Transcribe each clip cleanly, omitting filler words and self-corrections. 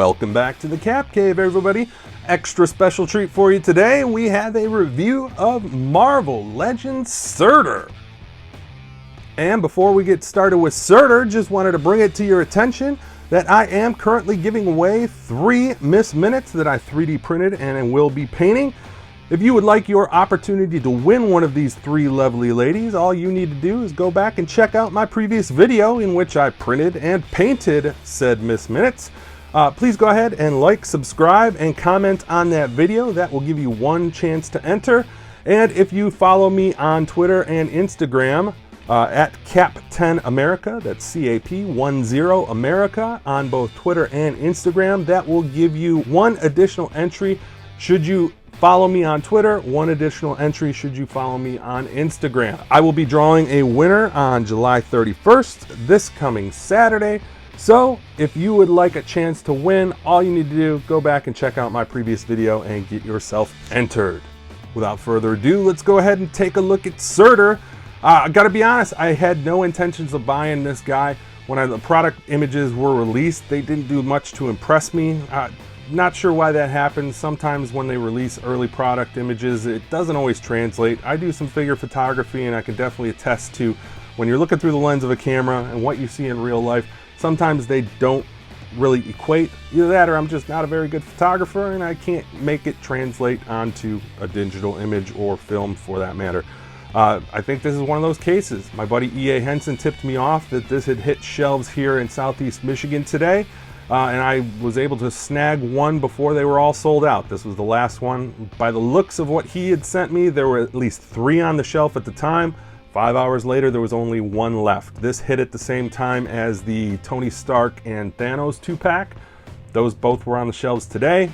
Welcome back to the Cap Cave, everybody. Extra special treat for you today. We have a review of Marvel Legends Surtur. And before we get started with Surtur, just wanted to bring it to your attention that I am currently giving away 3 Miss Minutes that I 3D printed and will be painting. If you would like your opportunity to win one of these 3 lovely ladies, all you need to do is go back and check out my previous video in which I printed and painted said Miss Minutes. Please go ahead and like, subscribe, and comment on that video. That will give you 1 chance to enter. And if you follow me on Twitter and Instagram at Cap10America, that's CAP10 America on both Twitter and Instagram, that will give you 1 additional entry should you follow me on Twitter, 1 additional entry should you follow me on Instagram. I will be drawing a winner on July 31st, this coming Saturday. So if you would like a chance to win, all you need to do, go back and check out my previous video and get yourself entered. Without further ado, let's go ahead and take a look at Surtur. I gotta be honest, I had no intentions of buying this guy. When the product images were released, they didn't do much to impress me. Not sure why that happens. Sometimes when they release early product images, it doesn't always translate. I do some figure photography, and I can definitely attest to when you're looking through the lens of a camera and what you see in real life, sometimes they don't really equate. Either that or I'm just not a very good photographer and I can't make it translate onto a digital image or film for that matter. I think this is one of those cases. My buddy E.A. Henson tipped me off that this had hit shelves here in Southeast Michigan today. And I was able to snag 1 before they were all sold out. This was the last one. By the looks of what he had sent me, there were at least 3 on the shelf at the time. 5 hours later, there was only 1 left. This hit at the same time as the Tony Stark and Thanos 2-pack. Those both were on the shelves today.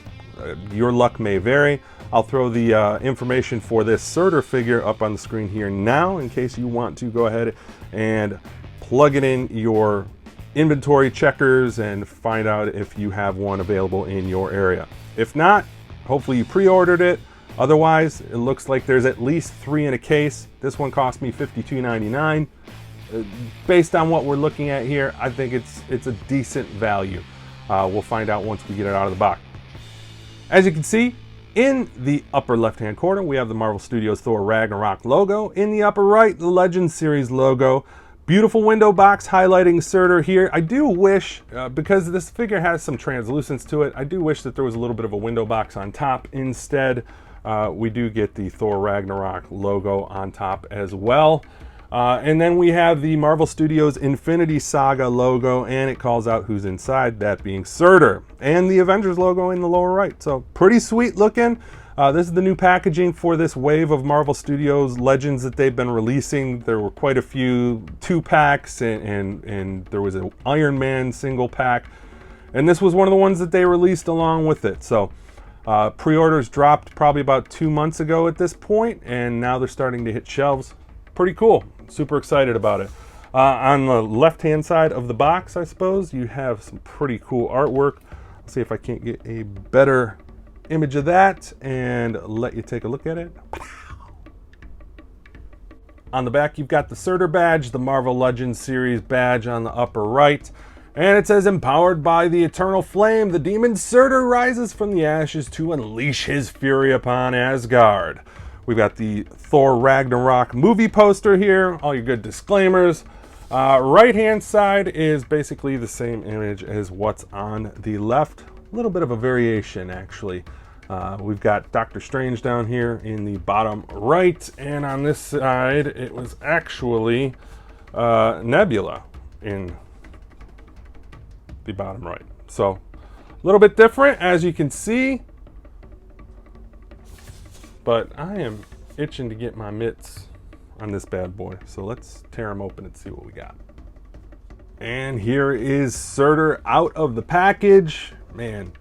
Your luck may vary. I'll throw the information for this Surtur figure up on the screen here now in case you want to go ahead and plug it in your inventory checkers and find out if you have one available in your area. If not, hopefully you pre-ordered it. Otherwise, it looks like there's at least 3 in a case. This one cost me $52.99. Based on what we're looking at here, I think it's a decent value. We'll find out once we get it out of the box. As you can see, in the upper left-hand corner, we have the Marvel Studios Thor Ragnarok logo. In the upper right, the Legends series logo. Beautiful window box highlighting Surtur here. I do wish, because this figure has some translucence to it, I do wish that there was a little bit of a window box on top. Instead, we do get the Thor Ragnarok logo on top as well. And then we have the Marvel Studios Infinity Saga logo, and it calls out who's inside, that being Surtur. And the Avengers logo in the lower right. So pretty sweet looking. This is the new packaging for this wave of Marvel Studios Legends that they've been releasing. There were quite a few 2-packs and there was an Iron Man single pack. And this was one of the ones that they released along with it. So pre-orders dropped probably about 2 months ago at this point, and now they're starting to hit shelves. Pretty cool. Super excited about it. On the left-hand side of the box, I suppose, you have some pretty cool artwork. Let's see if I can't get a better image of that and let you take a look at it. On the back, you've got the Surtur badge, the Marvel Legends series badge on the upper right, and it says, empowered by the eternal flame, the demon Surtur rises from the ashes to unleash his fury upon Asgard. We've got the Thor Ragnarok movie poster here, all your good disclaimers. Right hand side is basically the same image as what's on the left. A little bit of a variation actually. We've got Doctor Strange down here in the bottom right, and on this side it was actually Nebula in the bottom right. So a little bit different, as you can see, but I am itching to get my mitts on this bad boy. So let's tear him open and see what we got. And here is Surtur out of the package. Man,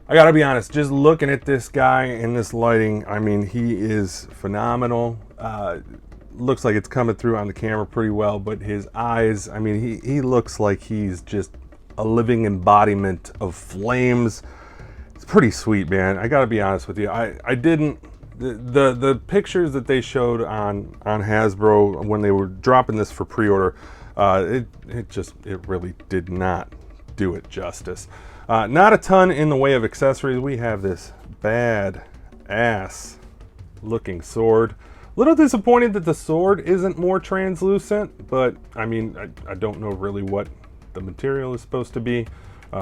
I gotta be honest, just looking at this guy in this lighting, I mean, he is phenomenal. Looks like it's coming through on the camera pretty well, but his eyes, I mean, he looks like he's just a living embodiment of flames. It's pretty sweet, man. I gotta be honest with you. I didn't, the pictures that they showed on Hasbro when they were dropping this for pre-order, it really did not do it justice. Not a ton in the way of accessories. We have this bad ass looking sword. A little disappointed that the sword isn't more translucent, but I mean, I don't know really what the material is supposed to be.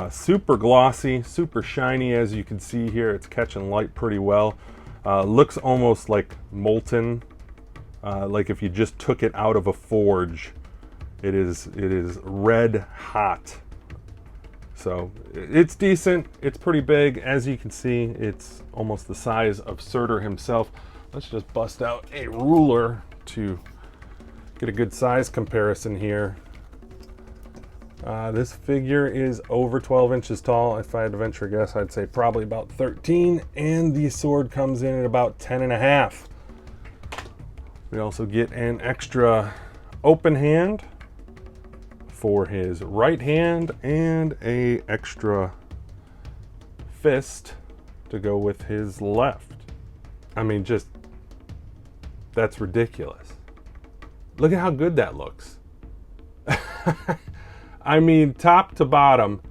Super glossy, super shiny, as you can see here. It's catching light pretty well. Looks almost like molten, like if you just took it out of a forge. It is red hot. So it's decent. It's pretty big. As you can see, it's almost the size of Surtur himself. Let's just bust out a ruler to get a good size comparison here. This figure is over 12 inches tall. If I had to venture a guess, I'd say probably about 13, and the sword comes in at about 10.5. We also get an extra open hand for his right hand and a extra fist to go with his left. I mean, just, that's ridiculous. Look at how good that looks. I mean, top to bottom,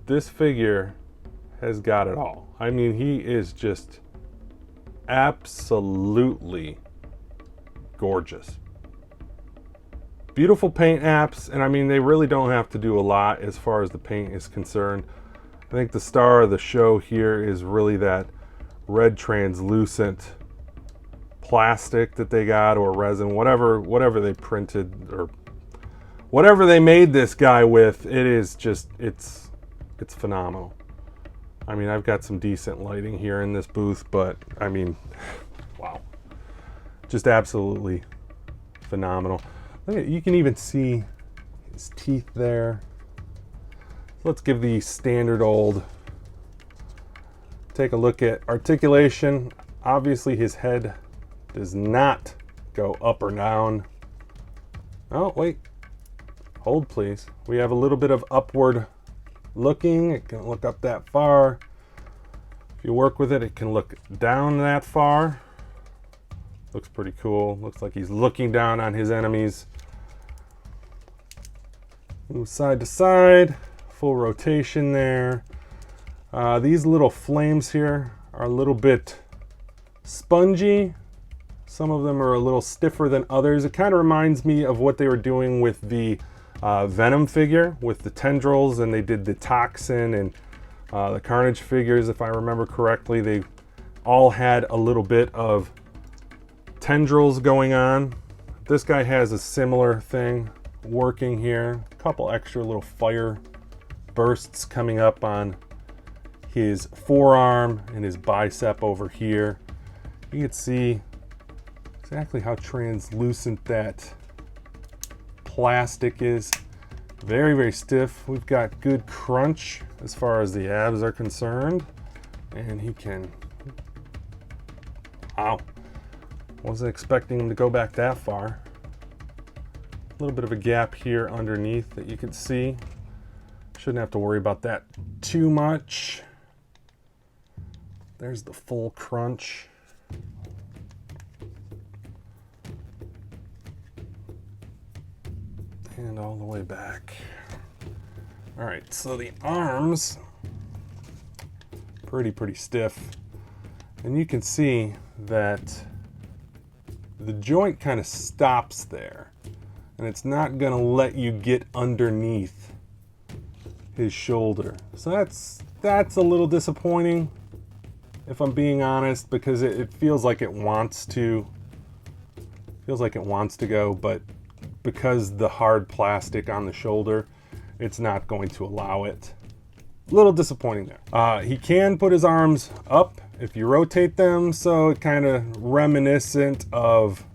this figure has got it all. I mean, he is just absolutely gorgeous. Beautiful paint apps, and I mean, they really don't have to do a lot as far as the paint is concerned. I think the star of the show here is really that red translucent plastic that they got, or resin, whatever they printed or whatever they made this guy with. It is just, it's phenomenal. I mean, I've got some decent lighting here in this booth, but I mean, wow, just absolutely phenomenal. Look at, you can even see his teeth there. Let's give the standard old take a look at articulation. Obviously his head does not go up or down. Oh, wait. Hold, please. We have a little bit of upward looking. It can look up that far. If you work with it, it can look down that far. Looks pretty cool. Looks like he's looking down on his enemies. Move side to side. Full rotation there. These little flames here are a little bit spongy. Some of them are a little stiffer than others. It kind of reminds me of what they were doing with the Venom figure with the tendrils, and they did the Toxin and the Carnage figures, if I remember correctly. They all had a little bit of tendrils going on. This guy has a similar thing working here. A couple extra little fire bursts coming up on his forearm and his bicep over here. You can see exactly how translucent that plastic is. Very, very stiff. We've got good crunch as far as the abs are concerned. And he can, wow. Wasn't expecting him to go back that far. A little bit of a gap here underneath that you can see. Shouldn't have to worry about that too much. There's the full crunch. And all the way back. All right, so the arms, pretty stiff. And you can see that the joint kind of stops there. And it's not gonna let you get underneath his shoulder. So that's a little disappointing, if I'm being honest, because it feels like it wants to. Feels like it wants to go, but because the hard plastic on the shoulder, it's not going to allow it. A little disappointing there. He can put his arms up if you rotate them, so it kind of reminiscent of,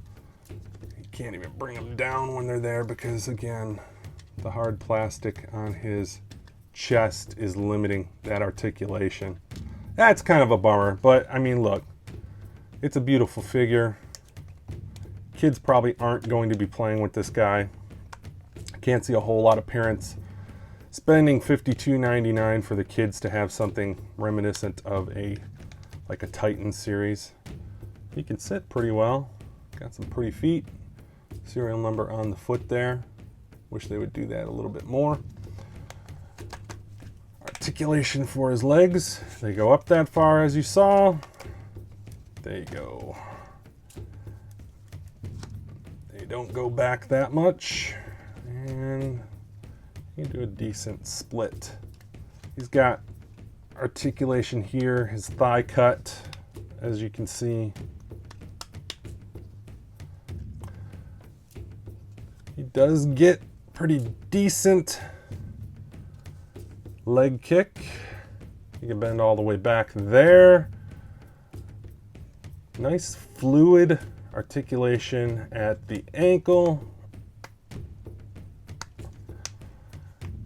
you can't even bring them down when they're there because, again, the hard plastic on his chest is limiting that articulation. That's kind of a bummer, but I mean, look, it's a beautiful figure. Kids probably aren't going to be playing with this guy. I can't see a whole lot of parents spending $52.99 for the kids to have something reminiscent of like a Titan series. He can sit pretty well. Got some pretty feet. Serial number on the foot there. Wish they would do that a little bit more. articulation for his legs. They go up that far as you saw. There you go. They don't go back that much. And you do a decent split. He's got articulation here, his thigh cut, as you can see. He does get pretty decent leg kick. You can bend all the way back there. Nice fluid articulation at the ankle.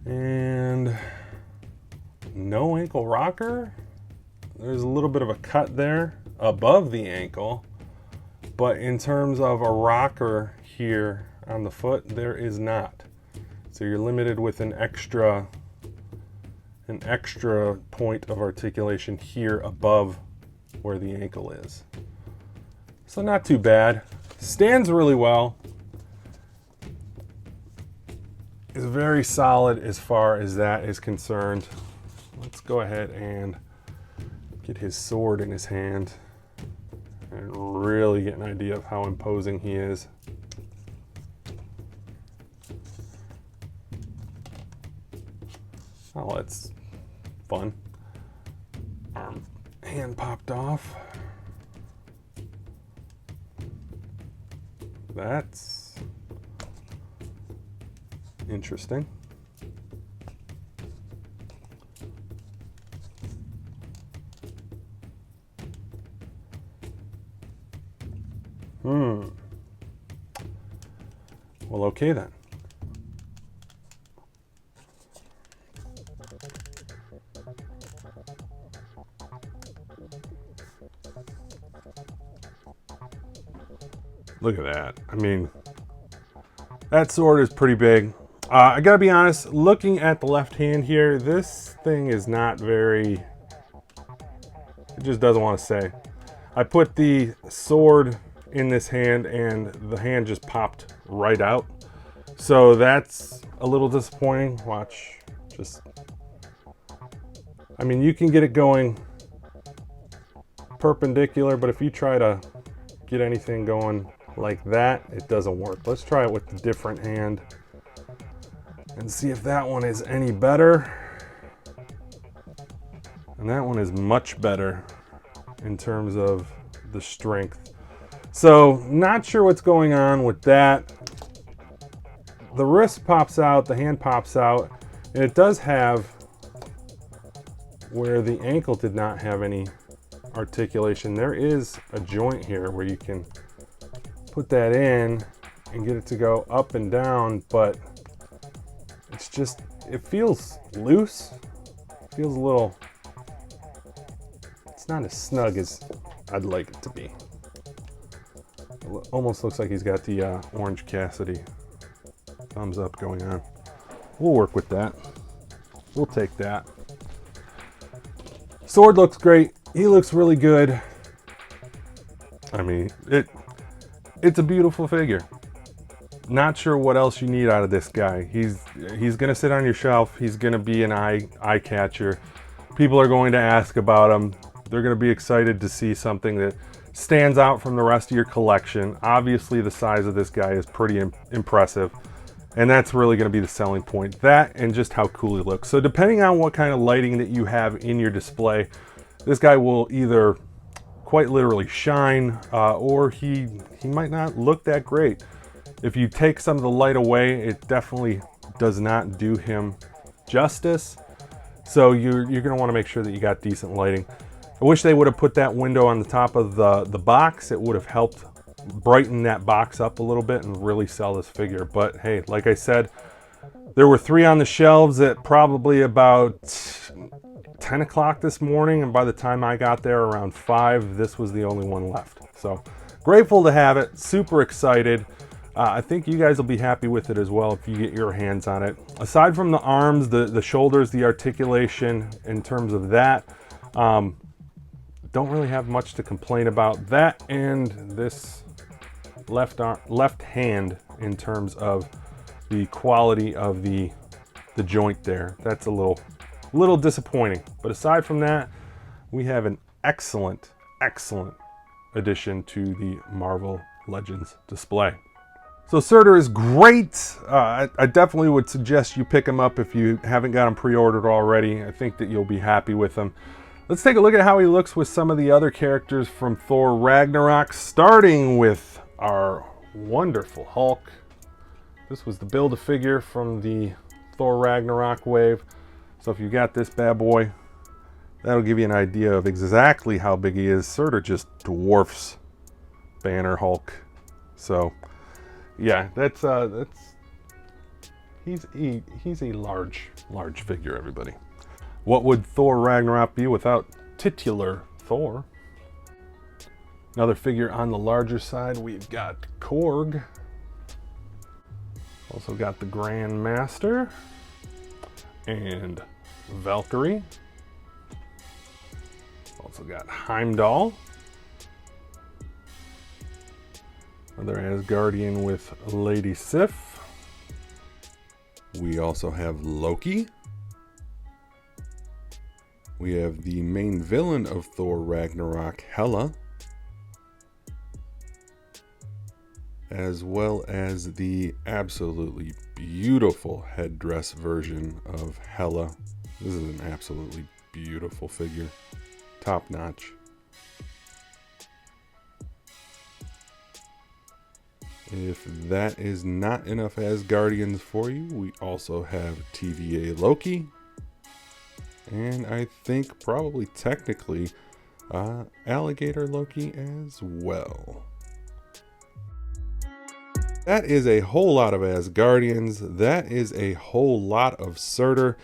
And no ankle rocker. There's a little bit of a cut there above the ankle, but in terms of a rocker here on the foot, there is not. So you're limited with an extra point of articulation here above where the ankle is. So not too bad. Stands really well. Is very solid as far as that is concerned. Let's go ahead and get his sword in his hand and really get an idea of how imposing he is. Oh, that's fun. Hand popped off. That's interesting. Well, okay then. Look at that. I mean, that sword is pretty big. I gotta be honest, looking at the left hand here, this thing is not very, it just doesn't want to say. I put the sword in this hand and the hand just popped right out. So that's a little disappointing. Watch, just, I mean, you can get it going perpendicular, but if you try to get anything going like that, it doesn't work. Let's try it with the different hand and see if that one is any better. And that one is much better in terms of the strength. So not sure what's going on with that. The wrist pops out, the hand pops out, and it does have where the ankle did not have any articulation. There is a joint here where you can put that in and get it to go up and down, but it's just, it feels loose. It feels a little, it's not as snug as I'd like it to be. It almost looks like he's got the Orange Cassidy thumbs up going on. We'll work with that. We'll take that. Sword looks great. He looks really good. I mean, it's a beautiful figure. Not sure what else you need out of this guy. He's gonna sit on your shelf. He's gonna be an eye catcher. People are going to ask about him. They're gonna be excited to see something that stands out from the rest of your collection. Obviously, the size of this guy is pretty impressive, and that's really gonna be the selling point. That and just how cool he looks. So depending on what kind of lighting that you have in your display, this guy will either quite literally shine, or he might not look that great. If you take some of the light away, it definitely does not do him justice. So you're gonna wanna make sure that you got decent lighting. I wish they would have put that window on the top of the box. It would have helped brighten that box up a little bit and really sell this figure. But hey, like I said, there were 3 on the shelves at probably about 10 o'clock this morning, and by the time I got there around 5, this was the only one left. So grateful to have it, super excited. I think you guys will be happy with it as well if you get your hands on it. Aside from the arms, the shoulders, the articulation in terms of that, don't really have much to complain about. That and this left hand in terms of the quality of the joint there. That's a little A little disappointing, but aside from that, we have an excellent addition to the Marvel Legends display. So Surtur is great. I definitely would suggest you pick him up if you haven't got him pre-ordered already. I think that you'll be happy with him. Let's take a look at how he looks with some of the other characters from Thor Ragnarok, starting with our wonderful Hulk. This was the Build-A-Figure from the Thor Ragnarok wave. So if you got this bad boy, that'll give you an idea of exactly how big he is. Surtur just dwarfs Banner Hulk. So yeah, he's a large figure, everybody. What would Thor Ragnarok be without titular Thor? Another figure on the larger side, we've got Korg. Also got the Grand Master and Valkyrie. Also got Heimdall. Another Asgardian with Lady Sif. We also have Loki. We have the main villain of Thor Ragnarok, Hela, as well as the absolutely beautiful headdress version of Hela. This is an absolutely beautiful figure, top notch. If that is not enough Asgardians for you, we also have TVA Loki. And I think probably technically Alligator Loki as well. That is a whole lot of Asgardians. That is a whole lot of Surtur.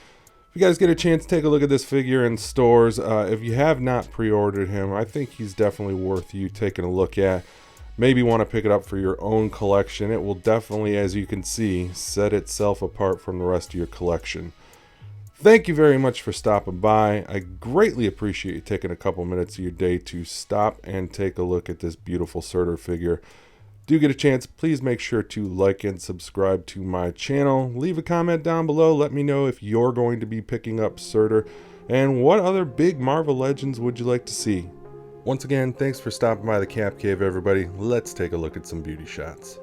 If you guys get a chance to take a look at this figure in stores, if you have not pre-ordered him, I think he's definitely worth you taking a look at. Maybe want to pick it up for your own collection. It will definitely, as you can see, set itself apart from the rest of your collection. Thank you very much for stopping by. I greatly appreciate you taking a couple minutes of your day to stop and take a look at this beautiful Surtur figure. Do get a chance, please make sure to like and subscribe to my channel. Leave a comment down below. Let me know if you're going to be picking up Surtur and what other big Marvel Legends would you like to see. Once again, thanks for stopping by the Cap Cave, everybody. Let's take a look at some beauty shots.